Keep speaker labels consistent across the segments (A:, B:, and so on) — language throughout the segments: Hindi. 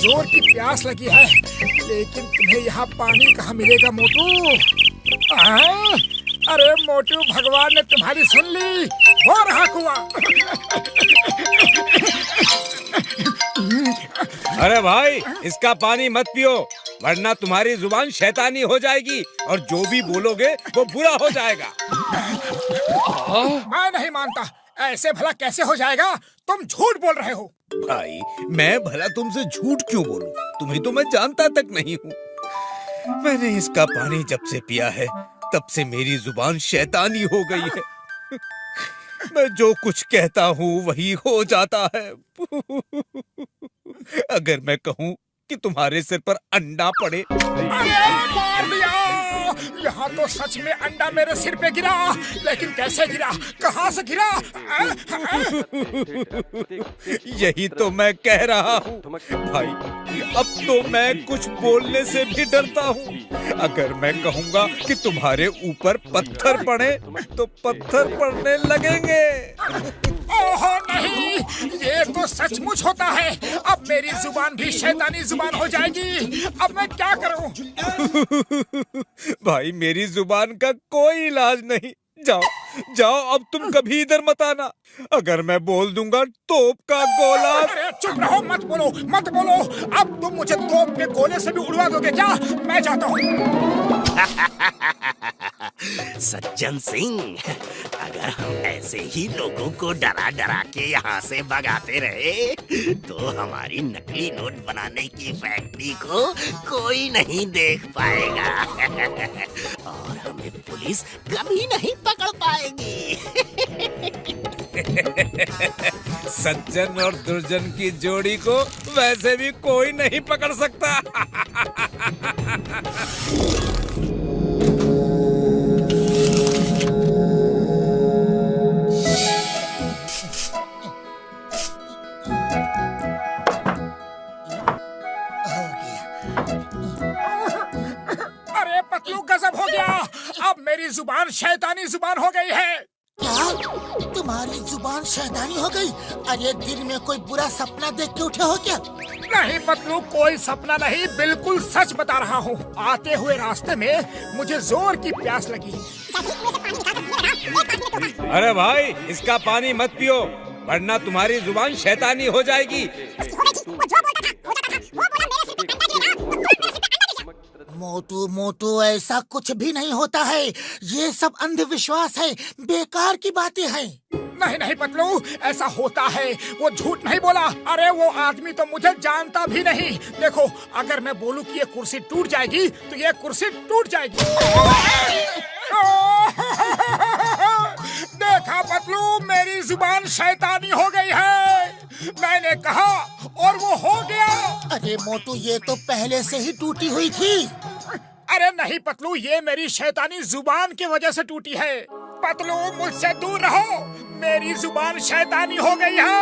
A: जोर की प्यास लगी है, लेकिन तुम्हें यहाँ पानी कहाँ मिलेगा मोटू? अरे मोटू, भगवान ने तुम्हारी सुन ली। हो रहा कुआं।
B: अरे भाई, इसका पानी मत पियो, वरना तुम्हारी जुबान शैतानी हो जाएगी और जो भी बोलोगे वो बुरा हो जाएगा।
A: मैं नहीं मानता, ऐसे भला कैसे हो जाएगा? तुम झूठ बोल रहे हो।
B: भाई, मैं भला तुमसे झूठ क्यों बोलूं? तुम्हें तो मैं जानता तक नहीं हूँ। मैंने इसका पानी जब से पिया है, तब से मेरी जुबान शैतानी हो गई है। मैं जो कुछ कहता हूँ वही हो जाता है। अगर मैं कहूँ कि तुम्हारे सिर पर अंडा पड़े।
A: अरे मार दिया! यहाँ तो सच में अंडा मेरे सिर पे गिरा, लेकिन कैसे गिरा, कहाँ से गिरा?
B: यही तो मैं कह रहा हूँ भाई, अब तो मैं कुछ बोलने से भी डरता हूँ। अगर मैं कहूँगा कि तुम्हारे ऊपर पत्थर पड़े तो पत्थर पड़ने लगेंगे।
A: ओहो नहीं, ये तो सचमुच होता है। अब मेरी जुबान भी शैतानी जुबान हो जाएगी। अब मैं क्या करूं?
B: भाई, मेरी जुबान का कोई इलाज नहीं। जाओ जाओ, अब तुम कभी इधर मत आना। अगर मैं बोल दूंगा तोप का गोला।
A: अरे चुप रहो, मत बोलो मत बोलो। अब तुम मुझे तोप के गोले से भी उड़वा दोगे क्या? मैं जाता हूँ।
C: सज्जन सिंह, अगर हम ऐसे ही लोगों को डरा डरा के यहाँ से भगाते रहे तो हमारी नकली नोट बनाने की फैक्ट्री को कोई नहीं देख पाएगा और हमें पुलिस कभी नहीं पकड़ पाएगी।
B: सज्जन और दुर्जन की जोड़ी को वैसे भी कोई नहीं पकड़ सकता।
A: अरे पतलू, गजब हो गया। अब मेरी जुबान शैतानी जुबान हो गई है।
D: क्या तुम्हारी जुबान शैतानी हो गई? अरे दिन में कोई बुरा सपना देख के उठे हो क्या?
A: नहीं पतलू, कोई सपना नहीं, बिल्कुल सच बता रहा हूँ। आते हुए रास्ते में मुझे जोर की प्यास लगी।
B: अरे भाई, इसका पानी मत पियो, वरना तुम्हारी जुबान शैतानी हो जाएगी।
D: मोटू मोटू, ऐसा कुछ भी नहीं होता है। ये सब अंधविश्वास है, बेकार की बातें हैं।
A: नहीं नहीं पतलू, ऐसा होता है। वो झूठ नहीं बोला। अरे वो आदमी तो मुझे जानता भी नहीं। देखो, अगर मैं बोलूं कि ये कुर्सी टूट जाएगी तो ये कुर्सी टूट जाएगी। देखा पतलू, मेरी जुबान शैतानी हो गई है। मैंने कहा और वो हो गया।
D: अरे मोटू, ये तो पहले से ही टूटी हुई थी।
A: अरे नहीं पतलू, ये मेरी शैतानी जुबान की वजह से टूटी है। पतलू, मुझसे दूर रहो, मेरी जुबान शैतानी हो गई है।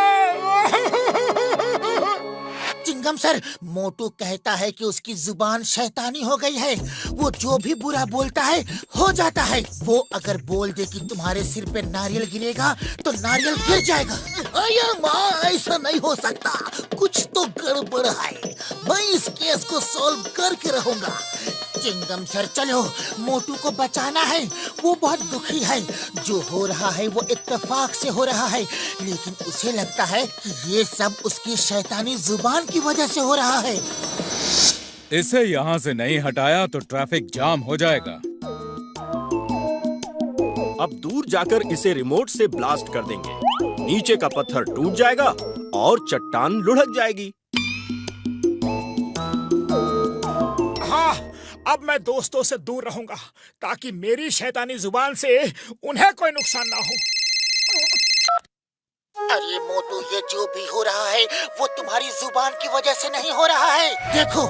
D: चिंगम सर, मोटू कहता है कि उसकी जुबान शैतानी हो गई है। वो जो भी बुरा बोलता है हो जाता है। वो अगर बोल दे कि तुम्हारे सिर पे नारियल गिरेगा तो नारियल गिर जाएगा। अरे माँ, ऐसा नहीं हो सकता, कुछ तो गड़बड़ है। मैं इस केस को सॉल्व करके रहूंगा। चिंगम सर, चलो, मोटू को बचाना है। वो बहुत दुखी है। जो हो रहा है वो इत्तेफाक से हो रहा है, लेकिन उसे लगता है कि ये सब उसकी शैतानी जुबान की वजह से हो रहा है।
E: इसे यहाँ से नहीं हटाया तो ट्रैफिक जाम हो जाएगा।
F: अब दूर जाकर इसे रिमोट से ब्लास्ट कर देंगे। नीचे का पत्थर टूट जाएगा और चट्टान लुढ़क जाएगी।
A: हाँ, अब मैं दोस्तों से दूर रहूंगा ताकि मेरी शैतानी जुबान से उन्हें कोई नुकसान ना हो।
D: अरे मोटू, ये जो भी हो रहा है वो तुम्हारी जुबान की वजह से नहीं हो रहा है। देखो,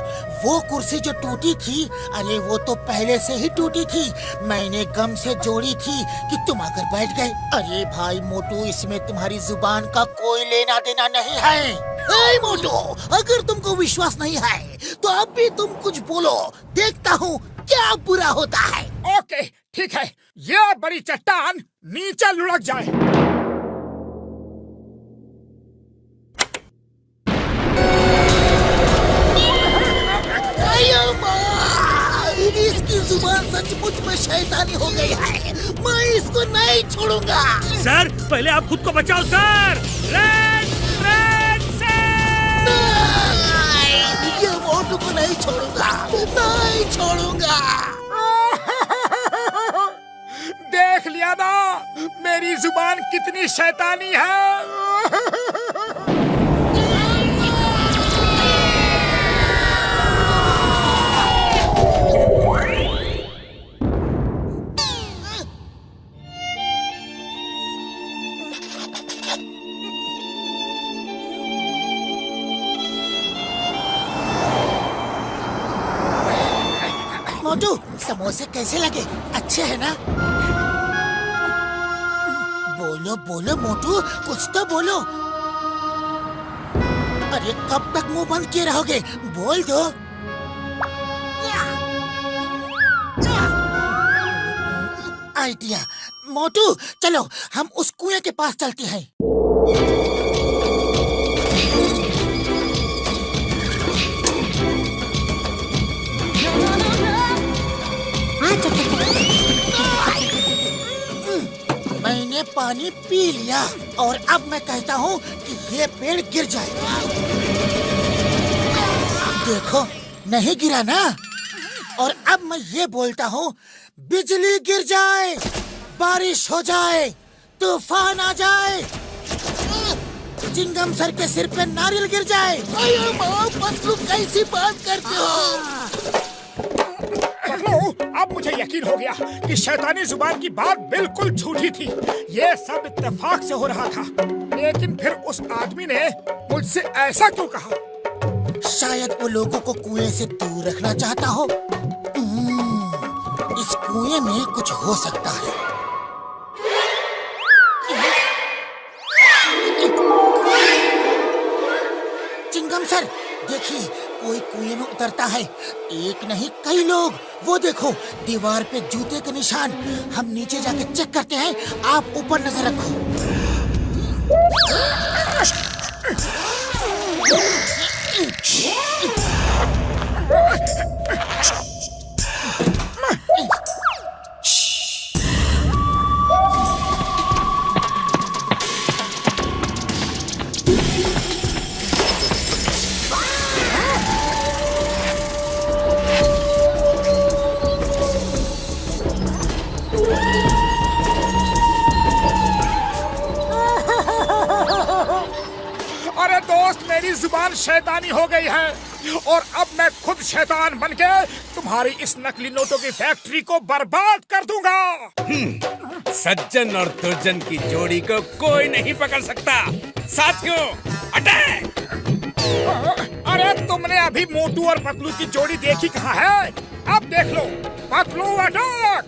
D: वो कुर्सी जो टूटी थी, अरे वो तो पहले से ही टूटी थी। मैंने गम से जोड़ी थी कि तुम आकर बैठ गए। अरे भाई मोटू, इसमें तुम्हारी जुबान का कोई लेना देना नहीं है। ए मोटू, अगर तुमको विश्वास नहीं है तो अब भी तुम कुछ बोलो, देखता हूँ क्या बुरा होता है।
A: ओके, ठीक है। ये बड़ी चट्टान नीचे लुढ़क जाए।
D: नहीं छोड़ूंगा।
F: सर पहले आप खुद को बचाओ सर।
D: ये मोटू को नहीं छोड़ूंगा, नहीं छोड़ूंगा।
A: देख लिया ना मेरी जुबान कितनी शैतानी है।
D: मोटू समोसे कैसे लगे? अच्छे हैं ना? बोलो बोलो मोटू, कुछ तो बोलो। अरे कब तक मुंह बंद किए रहोगे? बोल दो। आइडिया। मोटू चलो हम उस कुएं के पास चलते हैं। मैंने पानी पी लिया और अब मैं कहता हूँ कि ये पेड़ गिर जाए। देखो नहीं गिरा ना। और अब मैं ये बोलता हूँ बिजली गिर जाए, बारिश हो जाए, तूफान आ जाए, चिंगम सर के सिर पे नारियल गिर जाए। पतलू कैसी बात करते हो?
A: अब मुझे यकीन हो गया कि शैतानी जुबान की बात बिल्कुल झूठी थी। ये सब इत्तेफाक से हो रहा था। लेकिन फिर उस आदमी ने मुझसे ऐसा क्यों कहा?
D: शायद वो लोगों को कुएं से दूर रखना चाहता हो। इस कुएं में कुछ हो सकता है। चिंगम सर देखिए, कोई कुएं में उतरता है। एक नहीं कई लोग। वो देखो दीवार पे जूते के निशान। हम नीचे जाके चेक करते हैं, आप ऊपर नजर रखो।
A: अरे दोस्त, मेरी जुबान शैतानी हो गई है और अब मैं खुद शैतान बनके तुम्हारी इस नकली नोटों की फैक्ट्री को बर्बाद कर दूंगा।
B: सज्जन और दुर्जन की जोड़ी को कोई नहीं पकड़ सकता। साथियों अटैक!
A: अरे तुमने अभी मोटू और पतलू की जोड़ी देखी कहाँ है? अब देख लो, पतलू अटैक!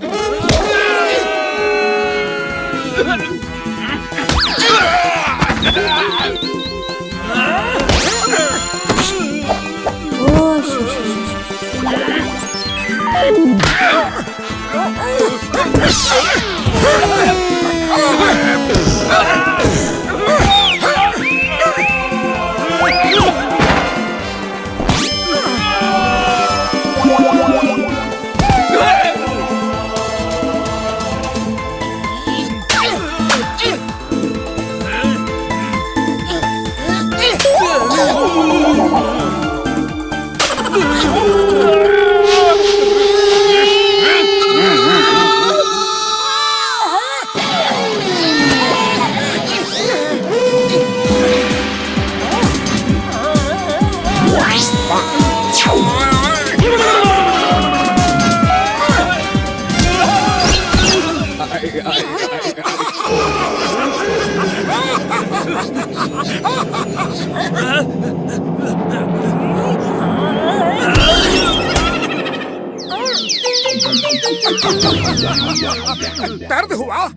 A: दर्द हुआ?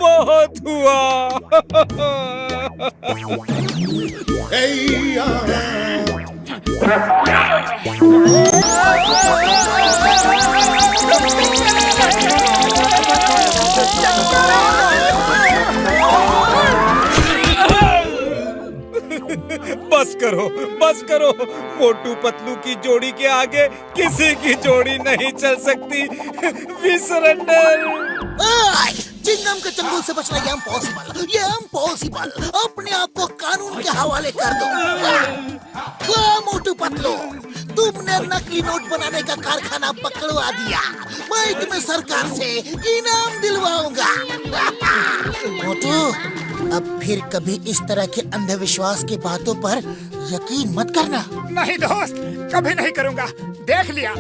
B: बहुत हुआ। बस करो। मोटू पतलू की जोड़ी के आगे किसी की जोड़ी नहीं चल सकती। We surrender.
D: चिंगम के चंगुल से बचना ये इम्पॉसिबल। अपने आप को कानून के हवाले कर दो। वाह मोटू पतलू, तुमने नकली नोट बनाने का कारखाना पकड़वा दिया। मैं तुम्हें सरकार से इनाम दिलवाऊंगा। मोटू, अब फिर कभी इस तरह के अंधविश्वास की बातों पर यकीन मत करना।
A: नहीं दोस्त, कभी नहीं करूंगा, देख लिया।